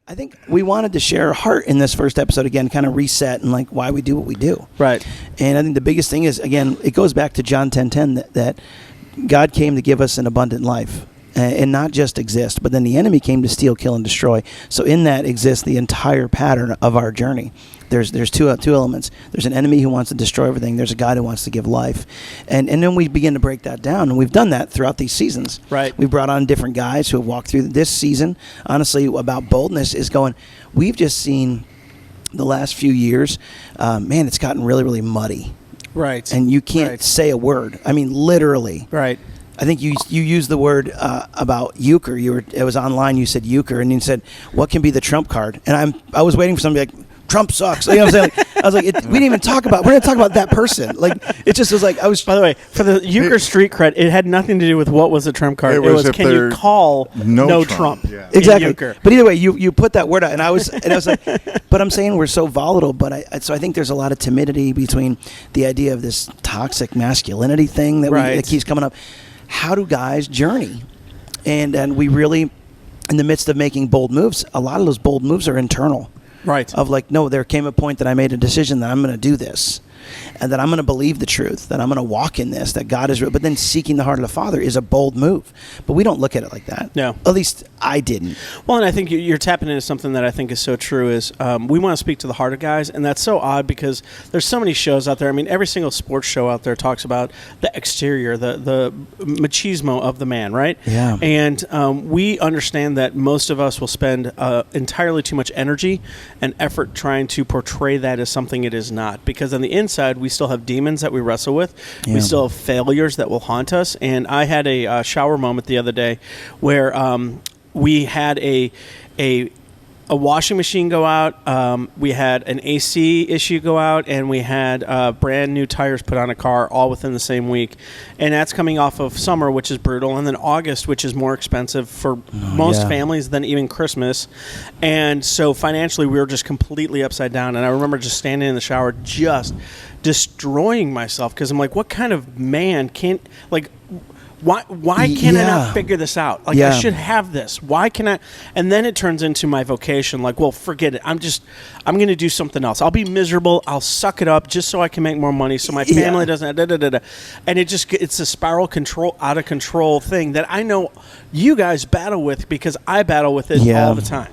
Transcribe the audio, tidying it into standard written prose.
I think we wanted to share our heart in this first episode again, kind of reset and like why we do what we do. Right. And I think the biggest thing is, again, it goes back to John 10:10 that God came to give us an abundant life and not just exist, but then the enemy came to steal, kill, and destroy. So in that exists the entire pattern of our journey. There's two elements. There's an enemy who wants to destroy everything. There's a God who wants to give life. And then we begin to break that down. And we've done that throughout these seasons. Right. We've brought on different guys who have walked through this season. Honestly, about boldness is going, we've just seen the last few years, man, it's gotten really, really muddy. Right. And you can't say a word. I mean, literally. Right. I think you used the word about euchre. It was online. You said euchre, and you said, "What can be the trump card?" And I was waiting for somebody like, Trump sucks. You know what I'm saying? Like, I was like, we didn't even talk about. We're going to talk about that person. Like, it just was like I was. By the way, for the euchre street cred, it had nothing to do with what was the Trump card. It was can you call no Trump? Yeah. Exactly. Euchre. But either way, you put that word out, and I was like, but I'm saying we're so volatile. But so I think there's a lot of timidity between the idea of this toxic masculinity thing that keeps coming up. How do guys journey? And we really, in the midst of making bold moves, a lot of those bold moves are internal. Right. Of like, no, there came a point that I made a decision that I'm going to do this, and that I'm going to believe the truth, that I'm going to walk in this, that God is real. But then seeking the heart of the Father is a bold move. But we don't look at it like that. No. At least I didn't. Well, and I think you're tapping into something that I think is so true is we want to speak to the heart of guys, and that's so odd because there's so many shows out there. I mean, every single sports show out there talks about the exterior, the machismo of the man, right? Yeah. And we understand that most of us will spend entirely too much energy and effort trying to portray that as something it is not, because on the inside, we still have demons that we wrestle with. Yeah. We still have failures that will haunt us. And I had a shower moment the other day where we had a washing machine go out, we had an AC issue go out, and we had brand new tires put on a car all within the same week. And that's coming off of summer, which is brutal, and then August, which is more expensive for most families than even Christmas. And so financially, we were just completely upside down. And I remember just standing in the shower just destroying myself because I'm like, what kind of man can't, like, why can't I not figure this out? Like, I should have this. Why can I? And then it turns into my vocation. Like, well, forget it. I'm going to do something else. I'll be miserable. I'll suck it up just so I can make more money so my family doesn't. And it's a spiral out of control thing that I know you guys battle with because I battle with it all the time.